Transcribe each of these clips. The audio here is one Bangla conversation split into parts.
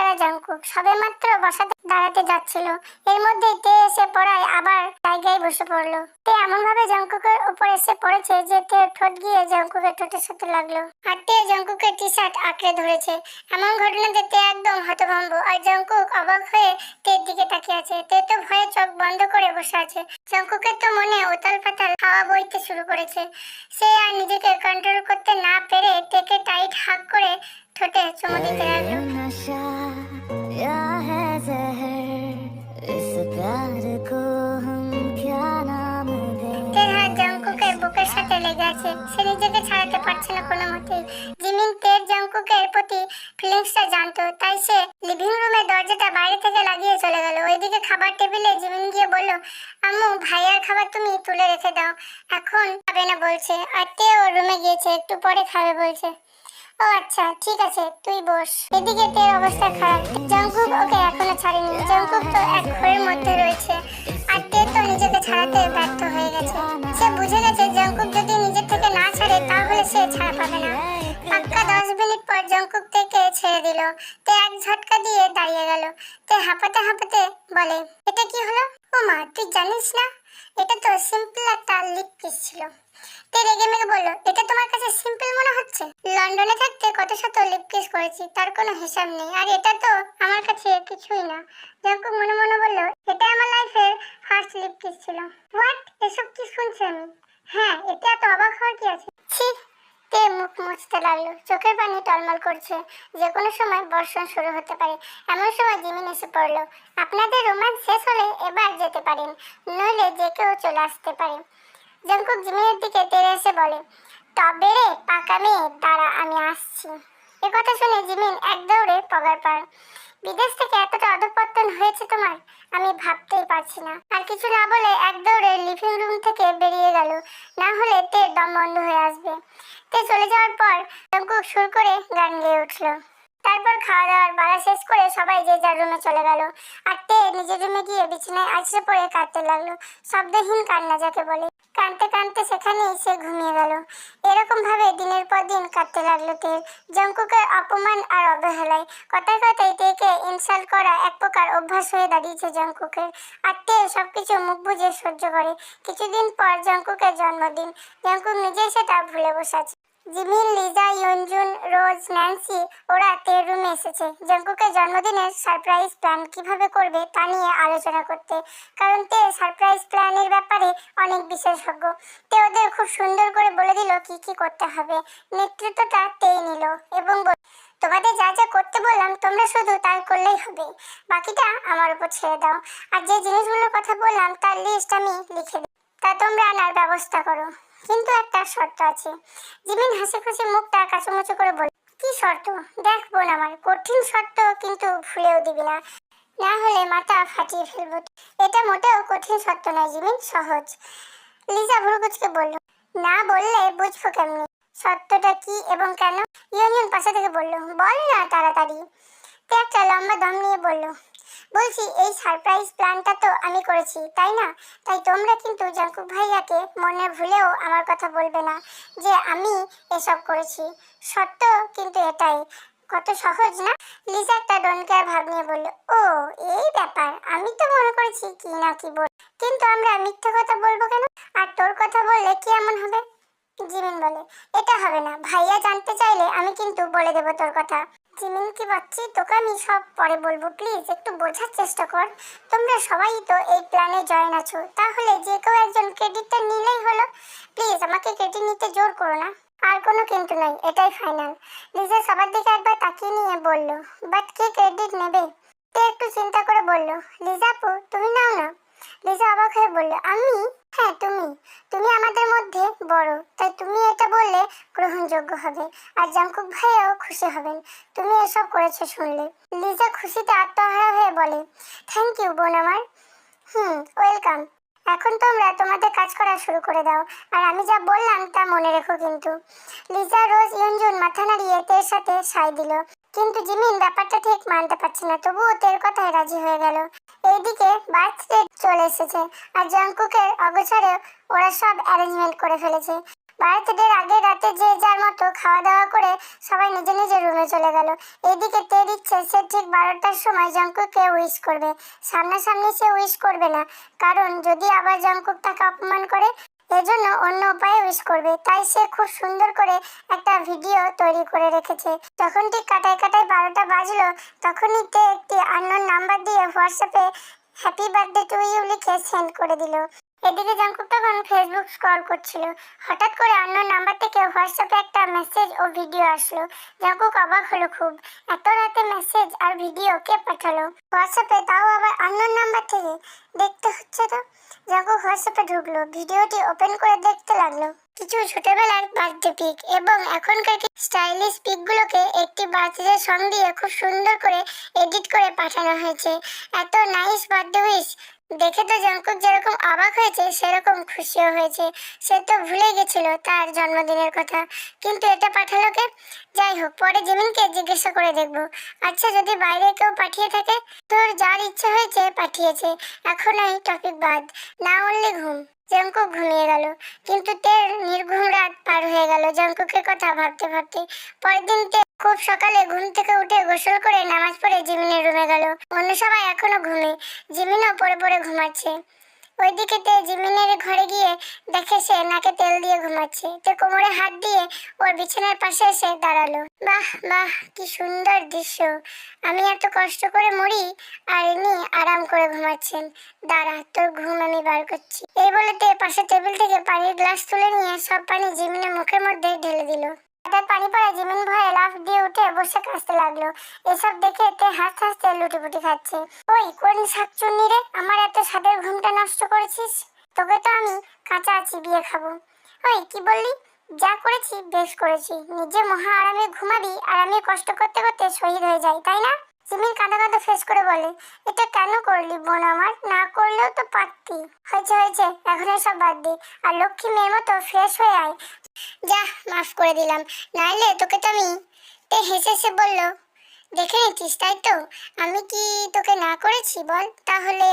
বেচারা জাংকুক সবেমাত্র বসাতে দাঁড়াতে যাচ্ছিল, এর মধ্যে তে এসে পড়ায় আবার জায়গায় বসে পড়লো। তে এমন ভাবে জাংকুকের উপর এসে পড়েছে যে তে ঠোঁট গিয়ে জাংকুকের ঠোঁটের সাথে লাগলো, আর তে জাংকুকের টি শার্ট আঁকড়ে ধরেছে। এমন ঘটনা দেখতে একদম হতভম্ব, আর জাংকুক অবাক হয়ে তের দিকে তাকিয়ে আছে। তে তো ভয়ে চোখ বন্ধ করে বসে আছে। জাংকুকের তো মনে উতাল পাতাল হাওয়া বইতে শুরু করেছে। সে আর নিজেকে কন্ট্রোল করতে না পেরে তেকে টাইট হাগ করে ঠোঁটে চুমু দিতে লাগলো। তের হাত জাংকুকের বুকের সাথে লেগে আছে, সে নিজেকে ছাড়াতে পারছে না কোনো মতে। জিমিন তের জাংকুকের প্রতি ফিলিংসটা জানতো, তাই সে লিভিং রুমের দরজাটা বাইরে থেকে লাগিয়ে চলে গেল। ওইদিকে খাবার টেবিলে জিমিন গিয়ে বলল, আম্মু ভাইয়ার খাবার তুমি তুলে রেখে দাও, এখন খাবে না বলছে, আর তে ওর রুমে গিয়েছে, একটু পরে খাবে বলছে। ও আচ্ছা ঠিক আছে, তুই বস। এদিকে তের অবস্থা খারাপ, জাংকুক ওকে এখনো ছাড়েনি। জাংকুক তো এক ঘরের মধ্যে রয়েছে, আর তে তো নিজেকে ছাড়াতে ব্যর্থ হয়ে গেছে। সে বুঝে গেছে জাংকুক যদি নিজের থেকে না ছাড়ে তাহলে সে ছাড়া পাবে না। পাক্কা 10 মিনিট পর জাংকুক থেকে ছেড়ে দিল। তে এক ঝটকা দিয়ে দাঁড়িয়ে গেল। তে হাঁপাতে হাঁপাতে বলে, এটা কি হলো? ও মা, তুই জানিস না? এটা তো সিম্পল একটা লিপ কিস ছিল। তে রেগে মেগে বলল, এটা তোমার কাছে সিম্পল মনে হচ্ছে? লন্ডনে থাকতে কত শত লিপ কিস করেছি, তার কোনো হিসাব নেই, আর এটা তো আমার কাছে কিছুই না। জাংকুক মনে মনে বলল, এটা আমার লাইফের ফার্স্ট লিপ কিস ছিল। হোয়াট? এসব কি শুনছি আমি? হ্যাঁ, এটা তো অবাক হওয়ার কি আছে? ছি। তে মুখ মুছতে লাগলো, চোখের পানি টলমল করছে। যে কোনো সময় বর্ষণ শুরু হতে পারে। এমন সময় জিমিন এসে পড়লো। আপনাদের রোমান্স শেষ হলে এবার যেতে পারেন, নইলে যে কেউ চলে আসতে পারে। জাংকুক জিমিনের দিকে তেড়ে এসে বলে, তবে রে পাকা মেয়ে, দাঁড়া আমি আসছি। এ কথা শুনে জিমিন এক দৌড়ে পগার পার। বিদেশ থেকে এতটা অধঃপতন হয়েছে তোমার, আমি ভাবতেই পারছি না। আর কিছু না বলে এক দৌড়ে লিভিং রুম থেকে বেরিয়ে গেল, না হলে তে দম বন্ধ হয়ে আসবে। তে চলে যাওয়ার পর জাংকুক সুর করে গান গেয়ে উঠল। তারপর খাওয়া দাওয়ার বাড়া শেষ করে সবাই যে যার রুমে চলে গেল, আর তে নিজের রুমে গিয়ে বিছানায় আছড়ে পড়ে কাঁদতে লাগলো। শব্দহীন কান্না যাকে বলে। কাঁদতে কাঁদতে সেখানেই সে ঘুমিয়ে গেল। এরকম ভাবে দিনের পর দিন কাটতে লাগলো তের। জাংকুকের অপমান আর অবহেলায় কথায় কথায় তেকে ইনসাল্ট করা এক প্রকার অভ্যাস হয়ে দাঁড়িয়েছে জাংকুকের। আর তে সবকিছু মুখ বুঝে সহ্য করে। কিছুদিন পর জাংকুকের জন্মদিন। জাংকুক নিজেই সেটা ভুলে বসে আছে। জিমিন, লিজা, ইয়নজুন, রোজ, ন্যান্সি ওরা তের রুমে এসেছে জাংকুকের জন্মদিনের সারপ্রাইজ প্ল্যান কিভাবে করবে তা নিয়ে আলোচনা করতে। কারণ তে সারপ্রাইজ প্ল্যানের ব্যাপারে অনেক বিশেষজ্ঞ। তে ওদের খুব সুন্দর করে বলে দিল কি কি করতে হবে। নেতৃত্বটা তেই নিল এবং তোমাদের যা যা করতে বললাম তোমরা শুধু তাই করলেই হবে, বাকিটা আমার উপর ছেড়ে দাও। আর যে জিনিসগুলোর কথা বললাম তার লিস্ট আমি লিখে দিই, তা তোমরা আনার ব্যবস্থা করো। কিন্তু একটা শর্ত আছে। জিমিন হাসি খুশি মুখটা কাচুমুচু করে বলল, কি শর্ত? দেখ বোন আমার, কঠিন শর্ত কিন্তু ভুলেও দিবি না, না হলে মাথা ফাটিয়ে ফেলবো। এটা মোটেও কঠিন শর্ত নয় জিমিন, সহজ। লিজা ভুরুকুচকে বলল, না বললে বুঝবো কেমনি শর্তটা কি এবং কেন? ইউনিয়ন পাশে থেকে বলল, বল না তাড়াতাড়ি। তে একটা লম্বা দম নিয়ে বলল, বলছি এই সারপ্রাইজ প্ল্যানটা তো আমি করেছি তাই না, তাই তোমরা কিন্তু জাংকুক ভাইয়াকে মনে ভুলেও আমার কথা বলবে না যে আমি এসব করেছি। সত্য কিন্তু এটাই। কত সহজ না? লিজা একটা ডনকেয়ার ভাব নিয়ে বলল, ও এই ব্যাপার, আমি তো মনে করেছি কি না কি বল, কিন্তু আমরা মিথ্যে কথা বলবো কেন? আর তোর কথা বললে কি এমন হবে? জিমিন বলে, এটা হবে না, ভাইয়া জানতে চাইলে আমি কিন্তু বলে দেবো তোর কথা। জিমিন কি বাচ্চি, তোকে আমি সব পরে বলবো, প্লিজ একটু বোঝার চেষ্টা কর। তোমরা সবাই তো এই প্ল্যানে জয়েন আছো, তাহলে যে কেউ একজন ক্রেডিটটা নিলেই হলো। প্লিজ আমাকে ক্রেডিট নিতে জোর করো না। আর কোনো কিন্তু নাই, এটাই ফাইনাল। লিজা সবার দিকে একবার তাকিয়ে নিয়ে বলল, বাট কে ক্রেডিট নেবে? তে একটু চিন্তা করে বলল, লিজা আপু তুমি নাও না। লিজা অবাক হয়ে বলল, আমি? হ্যাঁ তুমি। তুমি আমাদের মধ্যে বড়, তাই তুমি এটা বললে গ্রহণযোগ্য হবে, আর জাংকুক ভাইয়াও খুশি হবেন তুমি এসব করেছো শুনলে। লিজা খুশিতে আত্মহারা হয়ে বলে, থ্যাংক ইউ বোন আমার। ওয়েলকাম। এখন তোমরা তোমাদের কাজ করা শুরু করে দাও, আর আমি যা বললাম তা মনে রেখো কিন্তু। লিজা, রোজ, ইয়নজুন মাথা নাড়িয়ে তের সাথে সাই দিল, কিন্তু জিমিন ব্যাপারটা ঠিক মানতে পারছে না, তবুও তের কথায় রাজি হয়ে গেল। এইদিকে বার্থডে চলে এসেছে, আর জাংকুকের অগোচরে ওরা সব অ্যারেঞ্জমেন্ট করে ফেলেছে। বার্থডের আগের রাতে যে যার মতো খাওয়া দাওয়া করে সবাই নিজের নিজের রুমে চলে গেল। এইদিকে তের ইচ্ছে সে ঠিক 12টার সময় জাংকুককে উইশ করবে। সামনাসামনি সে উইশ করবে না, কারণ যদি আবার জাংকুক তাকে অপমান করে, এজন্য অন্য উপায়ে উইশ করবে। তাই সে খুব সুন্দর করে একটা ভিডিও তৈরি করে রেখেছে। যখন ঠিক কাটায় কাটায় 12টা বাজলো, তখনই তে একটি আননোন নাম্বার দিয়ে হোয়াটসঅ্যাপে হ্যাপি বার্থডে টু ইউ লিখে সেন্ড করে দিল। এদিকে জাংকুক তখন ফেসবুক স্ক্রল করছিল। হঠাৎ করে আননোন নাম্বার থেকে হোয়াটসঅ্যাপে একটা মেসেজ ও ভিডিও আসলো। জাংকুক অবাক হলো খুব, এত রাতে মেসেজ আর ভিডিও কে পাঠালো হোয়াটসঅ্যাপে, তাও আবার আননোন নাম্বার থেকে? দেখতে হচ্ছে তো। জাংকুক হোয়াটসঅ্যাপে ঢুকলো, ভিডিওটি ওপেন করে দেখতে লাগলো। কিছু ছোটবেলার বার্থডে পিক এবং এখনকার স্টাইলিশ পিকগুলোকে একটি বার্থডে সং দিয়ে খুব সুন্দর করে এডিট করে পাঠানো হয়েছে। এত নাইস বার্থডে উইশ দেখে তো জাংকুক যেরকম অবাক হয়েছে সেরকম খুশিও হয়েছে। সে তো ভুলে গেছিল তার জন্মদিনের কথা, কিন্তু এটা পাঠালো কে? যাই হোক, পরে জিমিনকে জিজ্ঞাসা করে দেখবো। আচ্ছা, যদি বাইরে কেউ পাঠিয়ে থাকে? তোর যার ইচ্ছে হয়েছে পাঠিয়েছে, এখন এই টপিক বাদ, না অনলি ঘুম। জাংকুক ঘুমিয়ে গেল, কিন্তু তের নির্ঘুম রাত পার হয়ে গেল জাংকুকের কথা ভাবতে ভাবতে। পরের দিন তে খুব সকালে ঘুম থেকে উঠে গোসল করে নামাজ পড়ে জিমিনের রুমে গেল। অন্য সবাই এখনো ঘুমে, জিমিনও পড়ে পড়ে ঘুমাচ্ছে। ওইদিকে তে জিমিনের ঘরে গিয়ে দেখে সে নাকে তেল দিয়ে ঘুমাচ্ছে। তে কোমরে হাত দিয়ে ওর বিছানার পাশে এসে দাঁড়ালো। বাহ বাহ, কি সুন্দর দৃশ্য! আমি এত কষ্ট করে মরি আর ইনি আরাম করে ঘুমাচ্ছেন। দাঁড়া, তোর ঘুম আমি বার করছি। এই বলে তে পাশে টেবিল থেকে পানির গ্লাস তুলে নিয়ে সব পানি জিমিনের মুখের মধ্যে ঢেলে দিল। হঠাৎ পানি পড়ে জিমিন ভয়ে লাফ দিয়ে উঠে বসে কাঁদতে লাগলো। এসব দেখে তে হাসতে হাসতে লুটিপুটি খাচ্ছে। ওই কোন শাকচুন্নি রে, আমার এত স্বাদের ঘুমটা নষ্ট করেছিস? তোকে তো আমি কাঁচা চিবিয়ে খাবো। ওই কি বললি? যা করেছি বেশ করেছি। নিজে মহা আরামে ঘুমাবি আর আমি কষ্ট করতে করতে শহীদ হয়ে যাই, তাই না? জিমিন কাঁদা কাঁদা ফেস করে বলে, এটা কেন করলি বোন আমার? না করলেও তো পারতি। হয়েছে হয়েছে, এখন এসব বাদ দে আর লক্ষ্মী মেয়ের মতো ফ্রেশ হয়ে আয়। যা, মাফ করে দিলাম, নাইলে তোকে তো আমি। তে হেসে হেসে বলল, দেখে নিচ্ছিস তাই তো? আমি কি তোকে না করেছি বল তাহলে?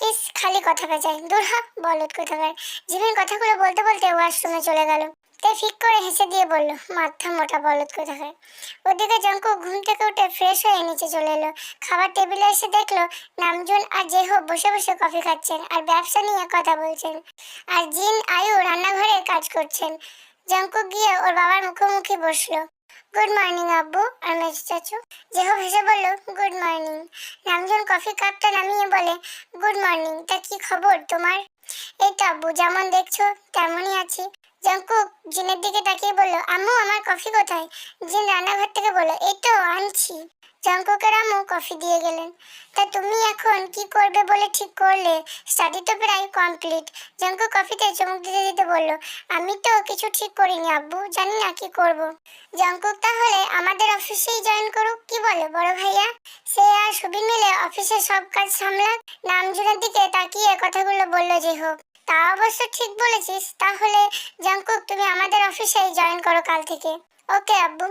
ইস, খালি কথা পেঁচায়, দূর হ বলদ কোথাকার। জিমিন কথাগুলো বলতে বলতে ওয়াশরুমে চলে গেল। তে ফিক করে হেসে দিয়ে বলল, মাথা মোটা বলদ কোথাকার। ওদিকে জাংকুক ঘুম থেকে উঠে ফ্রেশ হয়ে নিচে চলে এলো। খাবার টেবিলে এসে দেখলো নামজুন আর জেহো বসে বসে কফি খাচ্ছেন আর ব্যবসা নিয়ে কথা বলছেন, আর জিন আয়ু রান্নাঘরে কাজ করছেন। জাংকুক গিয়ে ওর বাবার মুখোমুখি বসলো। গুড মর্নিং আব্বু আর মেজো চাচু। জেহো ভেসে বলল, গুড মর্নিং। নামজুন কফি কাপটা নামিয়ে বলে, গুড মর্নিং, তা কি খবর তোমার? এই তো আব্বু, যেমন দেখছো তেমনই আছি। জাংকুক জিনের দিকে তাকিয়ে বলল, আম্মু আমার কফি কোথায়? জিন রান্নাঘর থেকে বলল, এই তো আনছি। জাংকুকের আম্মু কফি দিয়ে গেলেন। তা তুমি এখন কি করবে বলে ঠিক করলে? স্টাডি তো প্রায় কমপ্লিট। জাংকুক কফিতে চুমুক দিতে দিতে বলল, আমি তো কিছু ঠিক করিনি আব্বু, জানি না কি করব। জাংকুক তাহলে আমাদের অফিসেই জয়েন করুক, কি বলে বড় ভাইয়া? সে আর সুবিন মিলে অফিসের সব কাজ সামলাক। নামজুনের দিকে তাকিয়ে কথাগুলো বলল জেহো। তা অবশ্য ঠিক বলেছিস, তাহলে জাংকুক তুমি আমাদের অফিসেই জয়েন করো কাল থেকে। ওকে আব্বু।